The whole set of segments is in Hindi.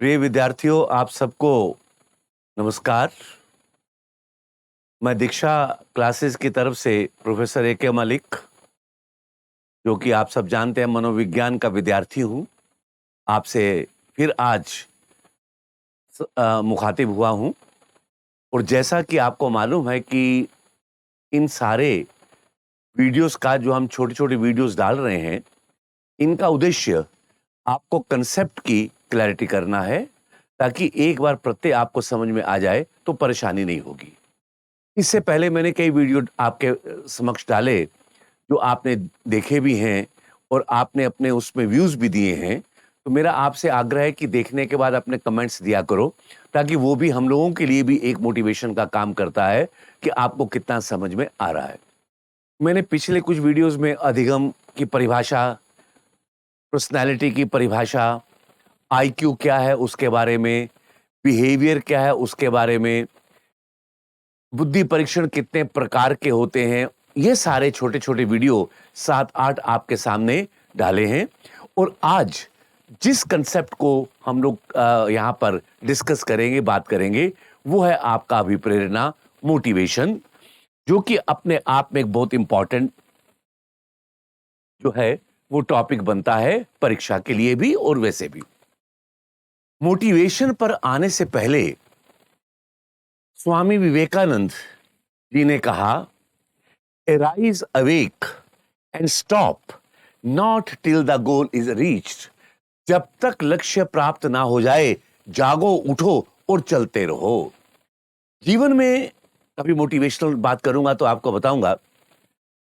प्रिय विद्यार्थियों, आप सबको नमस्कार। मैं दीक्षा क्लासेस की तरफ से प्रोफेसर ए.के. मलिक, जो कि आप सब जानते हैं मनोविज्ञान का विद्यार्थी हूँ, आपसे फिर आज मुखातिब हुआ हूँ। और जैसा कि आपको मालूम है कि इन सारे वीडियोस का जो हम छोटे-छोटे वीडियोस डाल रहे हैं, इनका उद्देश्य आपको कंसेप्ट की क्लैरिटी करना है, ताकि एक बार प्रत्यय आपको समझ में आ जाए तो परेशानी नहीं होगी। इससे पहले मैंने कई वीडियो आपके समक्ष डाले, जो आपने देखे भी हैं और आपने अपने उसमें व्यूज़ भी दिए हैं। तो मेरा आपसे आग्रह है कि देखने के बाद अपने कमेंट्स दिया करो, ताकि वो भी हम लोगों के लिए भी एक मोटिवेशन का काम करता है कि आपको कितना समझ में आ रहा है। मैंने पिछले कुछ वीडियोज़ में अधिगम की परिभाषा, पर्सनैलिटी की परिभाषा, आईक्यू क्या है उसके बारे में, बिहेवियर क्या है उसके बारे में, बुद्धि परीक्षण कितने प्रकार के होते हैं, ये सारे छोटे-छोटे वीडियो 7-8 आपके सामने डाले हैं। और आज जिस कंसेप्ट को हम लोग यहाँ पर डिस्कस करेंगे, बात करेंगे, वो है आपका अभिप्रेरणा, मोटिवेशन, जो कि अपने आप में एक बहुत इंपॉर्टेंट जो है वो टॉपिक बनता है परीक्षा के लिए भी और वैसे भी। मोटिवेशन पर आने से पहले स्वामी विवेकानंद जी ने कहा, "Arise awake and stop not till the goal is reached." जब तक लक्ष्य प्राप्त ना हो जाए, जागो, उठो और चलते रहो। जीवन में कभी मोटिवेशनल बात करूंगा तो आपको बताऊंगा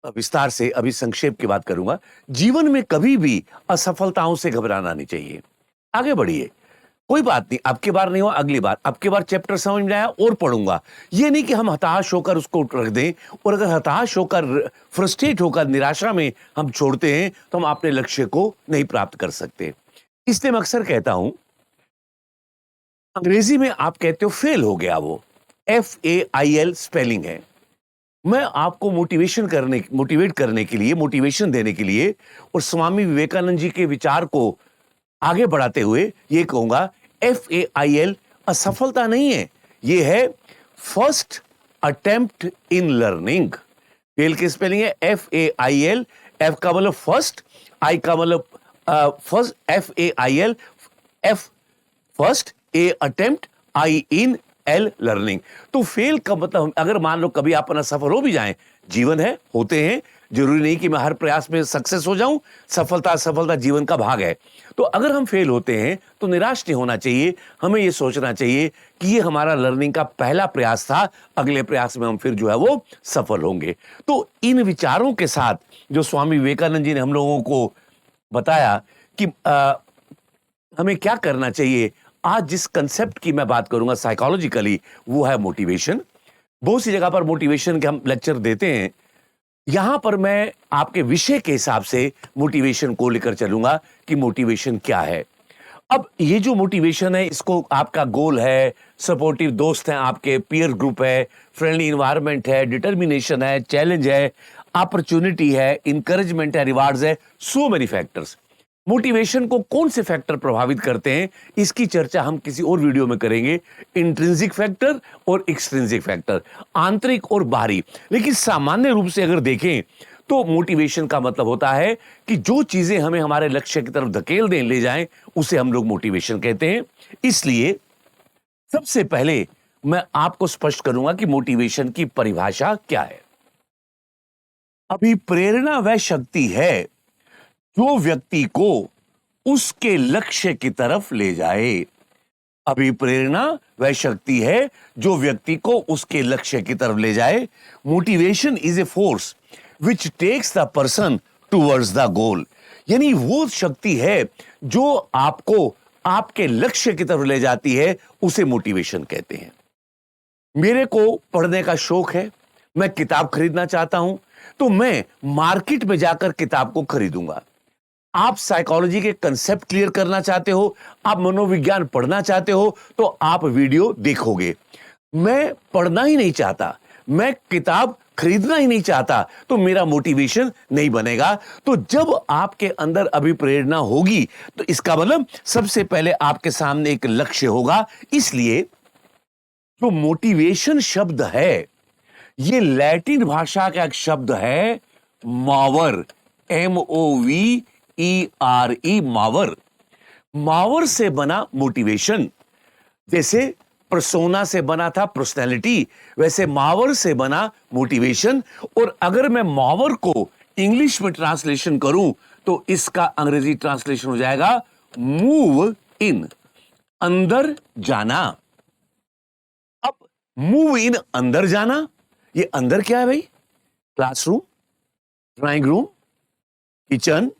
विस्तार से, अभी संक्षेप की बात करूंगा। जीवन में कभी भी असफलताओं से घबराना नहीं चाहिए। आगे बढ़िए, कोई बात नहीं, अब की बार नहीं हुआ अगली बार, अब की बार चैप्टर समझ में आया और पढ़ूंगा। ये नहीं कि हम हताश होकर उसको रख दें, और अगर हताश होकर, फ्रस्ट्रेट होकर, निराशा में हम छोड़ते हैं तो हम अपने लक्ष्य को नहीं प्राप्त कर सकते। इसलिए मैं अक्सर कहता हूं, अंग्रेजी में आप कहते हो फेल हो गया, वो FAIL स्पेलिंग है। मैं आपको मोटिवेट करने के लिए, मोटिवेशन देने के लिए और स्वामी विवेकानंद जी के विचार को आगे बढ़ाते हुए ये कहूंगा, FAIL असफलता नहीं है, ये है first attempt in learning. Fail की स्पेलिंग है FAIL, F का मतलब फर्स्ट, I का मतलब first, FAIL, F first, A attempt, I in, L learning. तो फेल का मतलब, अगर मान लो कभी आप असफल हो भी जाएं, जीवन है, होते हैं, जरूरी नहीं कि मैं हर प्रयास में सक्सेस हो जाऊं, सफलता असफलता जीवन का भाग है। तो अगर हम फेल होते हैं तो निराश नहीं होना चाहिए, हमें यह सोचना चाहिए कि ये हमारा लर्निंग का पहला प्रयास था, अगले प्रयास में हम फिर जो है वो सफल होंगे। तो इन विचारों के साथ जो स्वामी विवेकानंद जी ने हम लोगों को बताया कि हमें क्या करना चाहिए, आज जिस कंसेप्ट की मैं बात करूंगा साइकोलॉजिकली, वो है मोटिवेशन। बहुत सी जगह पर मोटिवेशन के हम लेक्चर देते हैं, यहां पर मैं आपके विषय के हिसाब से मोटिवेशन को लेकर चलूंगा कि मोटिवेशन क्या है। अब ये जो मोटिवेशन है, इसको आपका गोल है, सपोर्टिव दोस्त हैं आपके, पीयर ग्रुप है, फ्रेंडली इन्वायरमेंट है, डिटर्मिनेशन है, चैलेंज है, अपॉर्चुनिटी है, इंकरेजमेंट है, रिवार्ड्स है, सो मेनी फैक्टर्स। मोटिवेशन को कौन से फैक्टर प्रभावित करते हैं, इसकी चर्चा हम किसी और वीडियो में करेंगे। इंट्रिंसिक फैक्टर और एक्सट्रिंसिक फैक्टर, आंतरिक और बाहरी। लेकिन सामान्य रूप से अगर देखें तो मोटिवेशन का मतलब होता है कि जो चीजें हमें हमारे लक्ष्य की तरफ धकेल दें, ले जाएं, उसे हम लोग मोटिवेशन कहते हैं। इसलिए सबसे पहले मैं आपको स्पष्ट करूंगा कि मोटिवेशन की परिभाषा क्या है। अभिप्रेरणा वह शक्ति है जो व्यक्ति को उसके लक्ष्य की तरफ ले जाए। अभिप्रेरणा वह शक्ति है जो व्यक्ति को उसके लक्ष्य की तरफ ले जाए। Motivation is a force which takes the person towards the goal. यानी वो शक्ति है जो आपको आपके लक्ष्य की तरफ ले जाती है, उसे मोटिवेशन कहते हैं। मेरे को पढ़ने का शौक है, मैं किताब खरीदना चाहता हूं, तो मैं मार्केट में जाकर किताब को खरीदूंगा। आप साइकोलॉजी के कंसेप्ट क्लियर करना चाहते हो, आप मनोविज्ञान पढ़ना चाहते हो, तो आप वीडियो देखोगे। मैं पढ़ना ही नहीं चाहता, मैं किताब खरीदना ही नहीं चाहता तो मेरा मोटिवेशन नहीं बनेगा। तो जब आपके अंदर अभिप्रेरणा होगी तो इसका मतलब सबसे पहले आपके सामने एक लक्ष्य होगा। इसलिए जो मोटिवेशन शब्द है ये लैटिन भाषा का एक शब्द है मावर, MOVERE, मावर। मावर से बना मोटिवेशन। जैसे पर्सोना से बना था पर्सनैलिटी, वैसे मावर से बना मोटिवेशन। और अगर मैं मावर को इंग्लिश में ट्रांसलेशन करूं तो इसका अंग्रेजी ट्रांसलेशन हो जाएगा मूव इन, अंदर जाना। अब मूव इन, अंदर जाना, ये अंदर क्या है भाई? Classroom, drawing room, kitchen.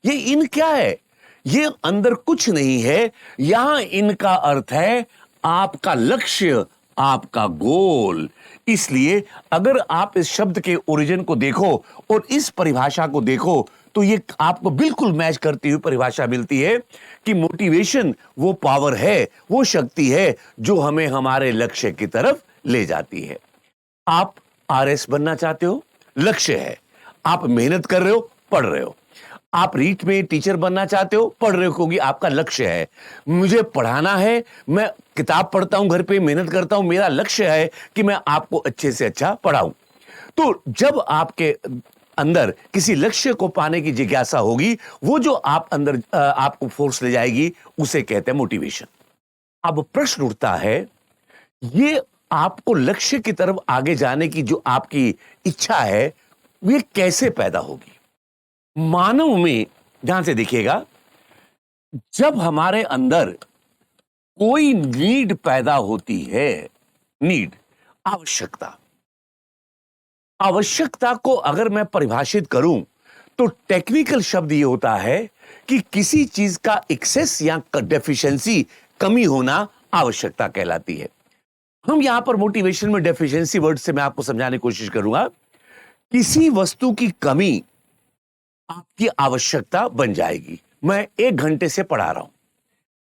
ये इन क्या है? ये अंदर कुछ नहीं है। यहां इनका अर्थ है आपका लक्ष्य, आपका गोल। इसलिए अगर आप इस शब्द के ओरिजिन को देखो और इस परिभाषा को देखो तो ये आपको बिल्कुल मैच करती हुई परिभाषा मिलती है कि मोटिवेशन वो पावर है, वो शक्ति है जो हमें हमारे लक्ष्य की तरफ ले जाती है। आप RS बनना चाहते हो, लक्ष्य है। आप मेहनत कर रहे हो, पढ़ रहे हो। आप रीट में टीचर बनना चाहते हो, पढ़ रहे हो क्योंकि आपका लक्ष्य है। मुझे पढ़ाना है, मैं किताब पढ़ता हूं, घर पे मेहनत करता हूं, मेरा लक्ष्य है कि मैं आपको अच्छे से अच्छा पढ़ाऊं। तो जब आपके अंदर किसी लक्ष्य को पाने की जिज्ञासा होगी, वो जो आप अंदर आपको फोर्स ले जाएगी, उसे कहते हैं मोटिवेशन। अब प्रश्न उठता है, ये आपको लक्ष्य की तरफ आगे जाने की जो आपकी इच्छा है, ये कैसे पैदा होगी? मानव में, ध्यान से देखिएगा, जब हमारे अंदर कोई नीड पैदा होती है, नीड, आवश्यकता, आवश्यकता को अगर मैं परिभाषित करूं तो टेक्निकल शब्द यह होता है कि किसी चीज का एक्सेस या डेफिशिएंसी, कमी होना आवश्यकता कहलाती है। हम यहां पर मोटिवेशन में डेफिशिएंसी वर्ड से मैं आपको समझाने की कोशिश करूंगा। किसी वस्तु की कमी आपकी आवश्यकता बन जाएगी। मैं 1 घंटे से पढ़ा रहा हूं,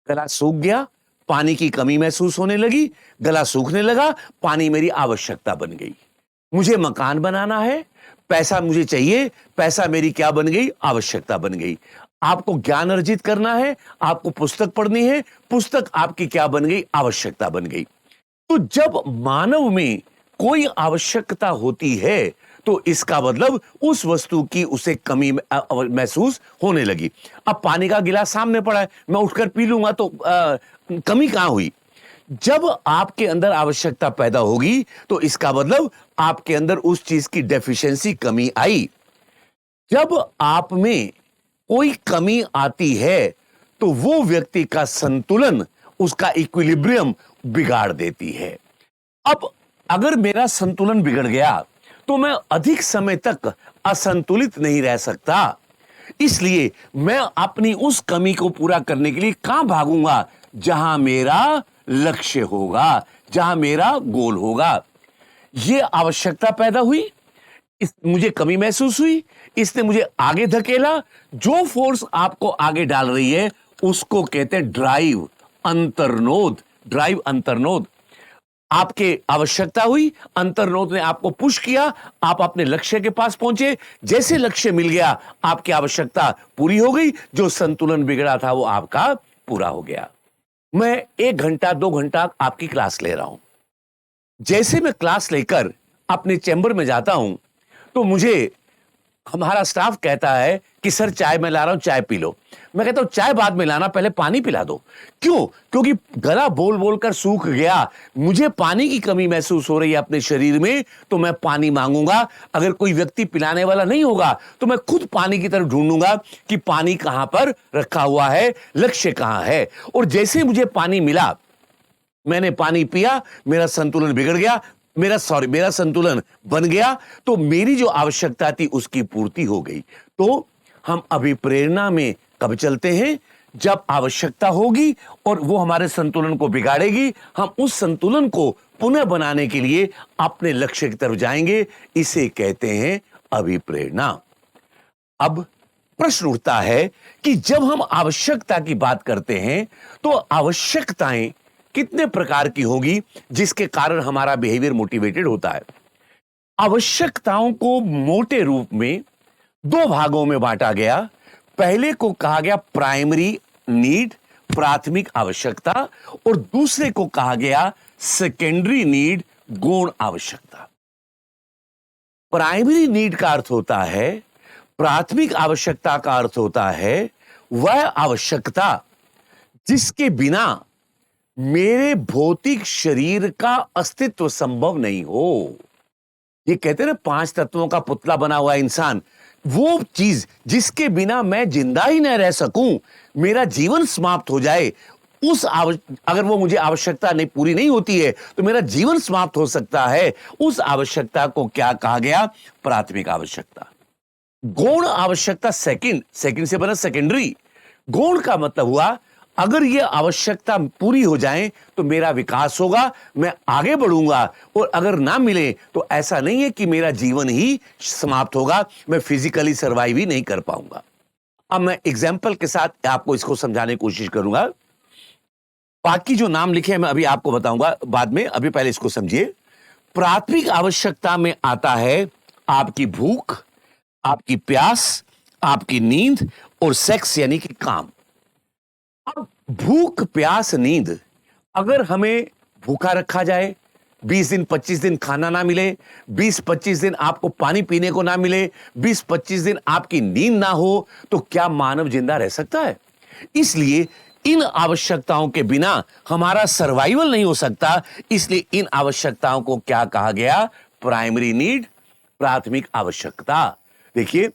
गला सूख गया, पानी की कमी महसूस होने लगी, गला सूखने लगा, पानी मेरी आवश्यकता बन गई। मुझे मकान बनाना है, पैसा मुझे चाहिए, पैसा मेरी क्या बन गई? आवश्यकता बन गई। आपको ज्ञान अर्जित करना है, आपको पुस्तक पढ़नी है, पुस्तक आपकी क्या बन गई? आवश्यकता बन गई। तो जब मानव में कोई आवश्यकता होती है तो इसका मतलब उस वस्तु की उसे कमी महसूस होने लगी। अब पानी का गिलास सामने पड़ा है, मैं उठकर पी लूंगा तो कमी कहां हुई? जब आपके अंदर आवश्यकता पैदा होगी तो इसका मतलब आपके अंदर उस चीज की डेफिशिएंसी, कमी आई। जब आप में कोई कमी आती है तो वो व्यक्ति का संतुलन, उसका इक्विलिब्रियम बिगाड़ देती है। अब अगर मेरा संतुलन बिगड़ गया तो मैं अधिक समय तक असंतुलित नहीं रह सकता। इसलिए मैं अपनी उस कमी को पूरा करने के लिए कहां भागूंगा? जहां मेरा लक्ष्य होगा, जहां मेरा गोल होगा। यह आवश्यकता पैदा हुई, मुझे कमी महसूस हुई, इसने मुझे आगे धकेला। जो फोर्स आपको आगे डाल रही है उसको कहते हैं ड्राइव, अंतर्नोद। ड्राइव, अंतर्नोद। आपके आवश्यकता हुई, अंतर्नोद ने आपको पुश किया, आप अपने लक्ष्य के पास पहुंचे। जैसे लक्ष्य मिल गया, आपकी आवश्यकता पूरी हो गई, जो संतुलन बिगड़ा था वो आपका पूरा हो गया। मैं 1 घंटा 2 घंटा आपकी क्लास ले रहा हूं। जैसे मैं क्लास लेकर अपने चैम्बर में जाता हूं तो मुझे हमारा स्टाफ कहता है कि सर चाय मैं ला रहा हूं, चाय पी लो। मैं कहता हूं चाय बाद में लाना, पहले पानी पिला दो। क्यों? क्योंकि गला बोल बोल कर सूख गया, मुझे पानी की कमी महसूस हो रही है अपने शरीर में, तो मैं पानी मांगूंगा। अगर कोई व्यक्ति पिलाने वाला नहीं होगा तो मैं खुद पानी की तरफ ढूंढूंगा कि पानी कहां पर रखा हुआ है, लक्ष्य कहां है। और जैसे मुझे पानी मिला, मैंने पानी पिया, मेरा संतुलन बिगड़ गया, मेरा संतुलन बन गया, तो मेरी जो आवश्यकता थी उसकी पूर्ति हो गई। तो हम अभिप्रेरणा में कब चलते हैं? जब आवश्यकता होगी और वो हमारे संतुलन को बिगाड़ेगी। हम उस संतुलन को पुनः बनाने के लिए अपने लक्ष्य की तरफ जाएंगे। इसे कहते हैं अभिप्रेरणा। अब प्रश्न उठता है कि जब हम आवश्यकता की बात करते हैं तो आवश्यकताएं कितने प्रकार की होगी जिसके कारण हमारा बिहेवियर मोटिवेटेड होता है? आवश्यकताओं को मोटे रूप में दो भागों में बांटा गया। पहले को कहा गया प्राइमरी नीड, प्राथमिक आवश्यकता, और दूसरे को कहा गया सेकेंडरी नीड, गौण आवश्यकता। प्राइमरी नीड का अर्थ होता है, प्राथमिक आवश्यकता का अर्थ होता है वह आवश्यकता जिसके बिना मेरे भौतिक शरीर का अस्तित्व संभव नहीं हो। ये कहते हैं ना, 5 तत्वों का पुतला बना हुआ इंसान, वो चीज जिसके बिना मैं जिंदा ही न रह सकूं, मेरा जीवन समाप्त हो जाए, अगर वो मुझे आवश्यकता नहीं पूरी नहीं होती है तो मेरा जीवन समाप्त हो सकता है, उस आवश्यकता को क्या कहा गया? प्राथमिक आवश्यकता। गौण आवश्यकता सेकंड से बना सेकेंडरी। गौण का मतलब हुआ अगर ये आवश्यकता पूरी हो जाए तो मेरा विकास होगा, मैं आगे बढ़ूंगा, और अगर ना मिले तो ऐसा नहीं है कि मेरा जीवन ही समाप्त होगा, मैं फिजिकली सर्वाइव ही नहीं कर पाऊंगा। अब मैं एग्जाम्पल के साथ आपको इसको समझाने की कोशिश करूंगा। बाकी जो नाम लिखे हैं मैं अभी आपको बताऊंगा बाद में, अभी पहले इसको समझिए। प्राथमिक आवश्यकता में आता है आपकी भूख, आपकी प्यास, आपकी नींद और सेक्स यानी कि काम। अब भूख, प्यास, नींद, अगर हमें भूखा रखा जाए, 20 दिन 25 दिन खाना ना मिले, 20-25 दिन आपको पानी पीने को ना मिले, 20-25 दिन आपकी नींद ना हो, तो क्या मानव जिंदा रह सकता है? इसलिए इन आवश्यकताओं के बिना हमारा सर्वाइवल नहीं हो सकता। इसलिए इन आवश्यकताओं को क्या कहा गया? प्राइमरी नीड, प्राथमिक आवश्यकता। देखिए,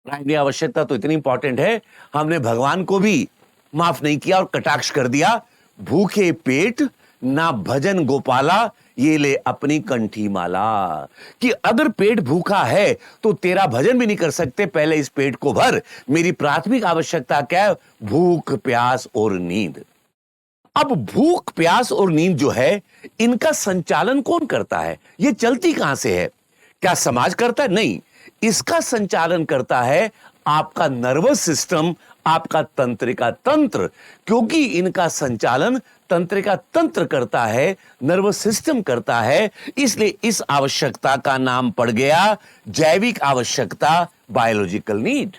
प्राइमरी आवश्यकता तो इतनी इंपॉर्टेंट है, हमने भगवान को भी माफ नहीं किया और कटाक्ष कर दिया। भूखे पेट ना भजन गोपाला, ये ले अपनी कंठी माला। कि अगर पेट भूखा है तो तेरा भजन भी नहीं कर सकते, पहले इस पेट को भर। मेरी प्राथमिक आवश्यकता क्या है? भूख, प्यास और नींद। अब भूख, प्यास और नींद जो है, इनका संचालन कौन करता है? ये चलती कहां से है? क्या समाज करता है? नहीं, इसका संचालन करता है आपका नर्वस सिस्टम, आपका तंत्रिका तंत्र। क्योंकि इनका संचालन तंत्रिका तंत्र करता है, नर्वस सिस्टम करता है, इसलिए इस आवश्यकता का नाम पड़ गया जैविक आवश्यकता, बायोलॉजिकल नीड।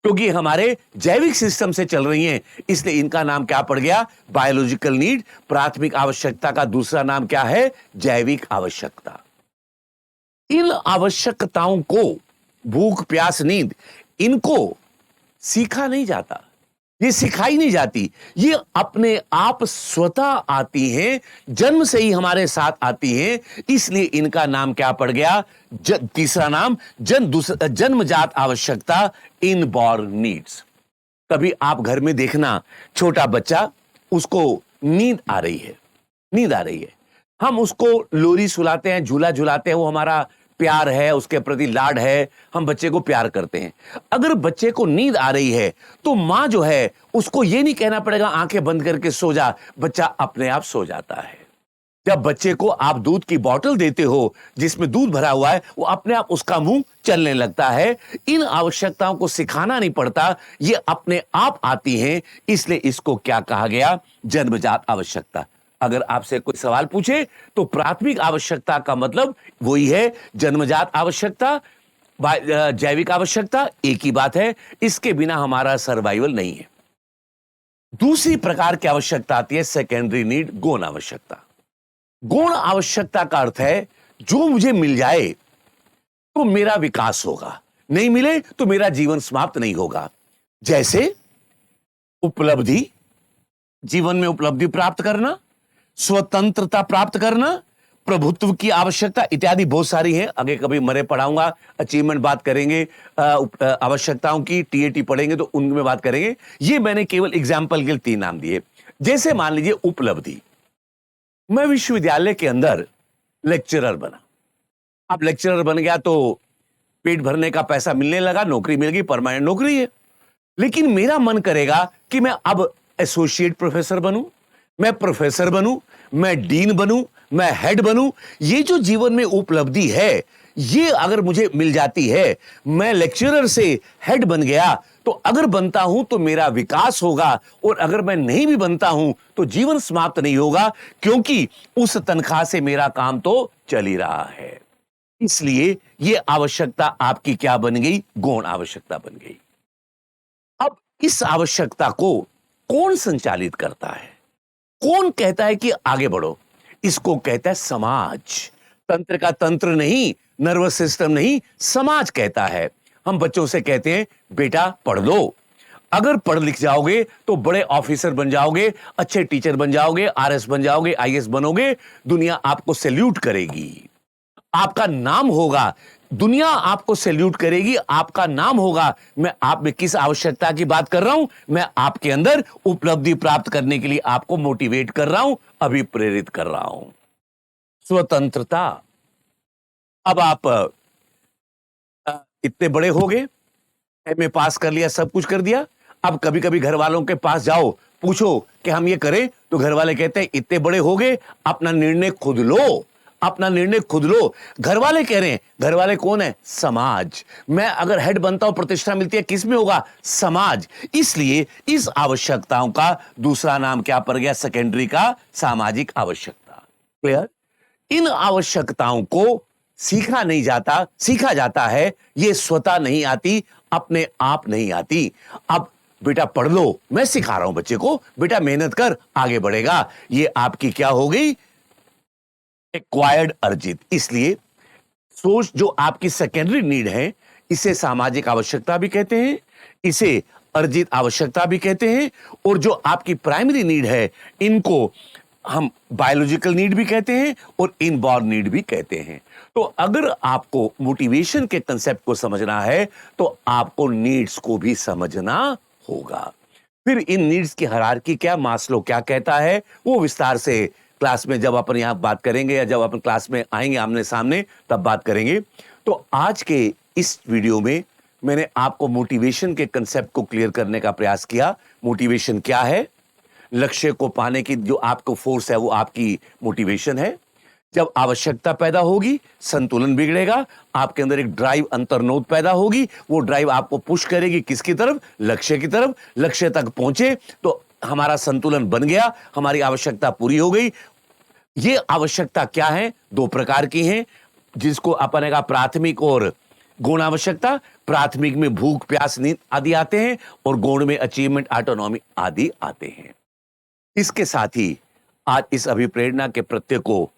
क्योंकि हमारे जैविक सिस्टम से चल रही हैं, इसलिए इनका नाम क्या पड़ गया? Biological need. प्राथमिक आवश्यकता का दूसरा नाम क्या है? जैविक आवश्यकता। इन आवश्यकताओं को, भूख, प्यास, नींद, इनको सीखा नहीं जाता, ये सिखाई नहीं जाती, ये अपने आप स्वतः आती हैं, जन्म से ही हमारे साथ आती हैं। इसलिए इनका नाम क्या पड़ गया? तीसरा नाम जन्मजात आवश्यकता, इनबॉर्न नीड्स। कभी आप घर में देखना, छोटा बच्चा, उसको नींद आ रही है, हम उसको लोरी सुलाते हैं, झूला झुलाते हैं, वो हमारा प्यार है, उसके प्रति लाड है, हम बच्चे को प्यार करते हैं। अगर बच्चे को नींद आ रही है तो मां जो है उसको ये नहीं कहना पड़ेगा आंखें बंद करके सो जा, बच्चा अपने आप सो जाता है। जब बच्चे को आप दूध की बोतल देते हो जिसमें दूध भरा हुआ है, वो अपने आप उसका मुंह चलने लगता है। इन आवश्यकताओं को सिखाना नहीं पड़ता, ये अपने आप आती हैं। इसलिए इसको क्या कहा गया? जन्मजात आवश्यकता। अगर आपसे कोई सवाल पूछे तो प्राथमिक आवश्यकता का मतलब वही है, जन्मजात आवश्यकता, जैविक आवश्यकता, एक ही बात है। इसके बिना हमारा सर्वाइवल नहीं है। दूसरी प्रकार की आवश्यकता आती है सेकेंडरी नीड, गौण आवश्यकता। गौण आवश्यकता का अर्थ है जो मुझे मिल जाए तो मेरा विकास होगा, नहीं मिले तो मेरा जीवन समाप्त नहीं होगा। जैसे उपलब्धि, जीवन में उपलब्धि प्राप्त करना, स्वतंत्रता प्राप्त करना, प्रभुत्व की आवश्यकता इत्यादि बहुत सारी है। आगे कभी मरे पढ़ाऊंगा, अचीवमेंट बात करेंगे, आवश्यकताओं की टीएटी पढ़ेंगे तो उनमें बात करेंगे। ये मैंने केवल एग्जाम्पल के लिए 3 नाम दिए। जैसे मान लीजिए उपलब्धि, मैं विश्वविद्यालय के अंदर लेक्चरर बना। अब लेक्चरर बन गया तो पेट भरने का पैसा मिलने लगा, नौकरी मिल गई, परमानेंट नौकरी है। लेकिन मेरा मन करेगा कि मैं अब एसोसिएट प्रोफेसर बनूं, मैं प्रोफेसर बनूं, मैं डीन बनूं, मैं हेड बनूं। ये जो जीवन में उपलब्धि है, ये अगर मुझे मिल जाती है, मैं लेक्चरर से हेड बन गया, तो अगर बनता हूं तो मेरा विकास होगा, और अगर मैं नहीं भी बनता हूं तो जीवन समाप्त नहीं होगा, क्योंकि उस तनख्वाह से मेरा काम तो चल ही रहा है। इसलिए ये आवश्यकता आपकी क्या बन गई? गौण आवश्यकता बन गई। अब इस आवश्यकता को कौन संचालित करता है? कौन कहता है कि आगे बढ़ो? इसको कहता है समाज। तंत्र का तंत्र नहीं, नर्वस सिस्टम नहीं, समाज कहता है। हम बच्चों से कहते हैं बेटा पढ़ लो, अगर पढ़ लिख जाओगे तो बड़े ऑफिसर बन जाओगे, अच्छे टीचर बन जाओगे, आरएस बन जाओगे, आईएएस बनोगे, दुनिया आपको सैल्यूट करेगी, आपका नाम होगा, दुनिया आपको सैल्यूट करेगी, आपका नाम होगा। मैं आप में किस आवश्यकता की बात कर रहा हूं? मैं आपके अंदर उपलब्धि प्राप्त करने के लिए आपको मोटिवेट कर रहा हूं, अभिप्रेरित कर रहा हूं। स्वतंत्रता। अब आप इतने बड़े हो गए, एमए पास कर लिया, सब कुछ कर दिया। अब कभी कभी घर वालों के पास जाओ, पूछो कि हम ये करें, तो घर वाले कहते हैं इतने बड़े हो गए, अपना निर्णय खुद लो, अपना निर्णय खुद लो। घर वाले कह रहे हैं, घर वाले कौन है? समाज। मैं अगर हेड बनता हूं, प्रतिष्ठा मिलती है, किस में होगा? समाज। इसलिए इस आवश्यकताओं का दूसरा नाम क्या पड़ गया? सेकेंडरी का सामाजिक आवश्यकता। क्लियर? इन आवश्यकताओं को सीखा नहीं जाता, सीखा जाता है, ये स्वतः नहीं आती, अपने आप नहीं आती। अब बेटा पढ़ लो, मैं सिखा रहा हूं बच्चे को, बेटा मेहनत कर, आगे बढ़ेगा। ये आपकी क्या हो गई? एक्वायर्ड, अर्जित। इसलिए सोच जो आपकी सेकेंडरी नीड है, इसे सामाजिक आवश्यकता भी कहते हैं, इसे अर्जित आवश्यकता भी कहते हैं, और जो आपकी प्राइमरी नीड है, इनको हम बायोलॉजिकल नीड भी कहते हैं और इनबॉर्न नीड भी कहते हैं। तो अगर आपको मोटिवेशन के कंसेप्ट को समझना है, तो आपको नीड्स को भी समझना होगा। फिर इन नीड्स की हायरार्की क्या, मास्लो क्या कहता है, वो विस्तार से क्लास में जब अपन यहां बात करेंगे, या जब अपन क्लास में आएंगे आमने सामने, तब बात करेंगे। तो आज के इस वीडियो में मैंने आपको मोटिवेशन के कंसेप्ट को क्लियर करने का प्रयास किया। मोटिवेशन क्या है? लक्ष्य को पाने की जो आपको फोर्स है, वो आपकी मोटिवेशन है। जब आवश्यकता पैदा होगी, संतुलन बिगड़ेगा, आपके अंदर एक ड्राइव, अंतर्नोद पैदा होगी, वो ड्राइव आपको पुश करेगी किसकी तरफ? लक्ष्य की तरफ। लक्ष्य तक पहुंचे तो हमारा संतुलन बन गया, हमारी आवश्यकता पूरी हो गई। ये आवश्यकता क्या है? दो प्रकार की हैं, जिसको अपन कहा प्राथमिक और गौण आवश्यकता। प्राथमिक में भूख, प्यास, नींद आदि आते हैं, और गौण में अचीवमेंट, ऑटोनॉमी आदि आते हैं। इसके साथ ही आज इस अभिप्रेरणा के प्रत्यय को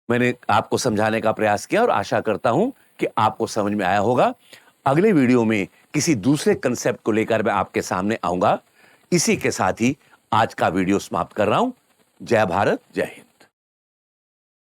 मैंने आपको समझाने का प्रयास किया, और आशा करता हूं कि आपको समझ में आया होगा। अगले वीडियो में किसी दूसरे कंसेप्ट को लेकर मैं आपके सामने आऊंगा। इसी के साथ ही आज का वीडियो समाप्त कर रहा हूं। जय भारत, जय हिंद।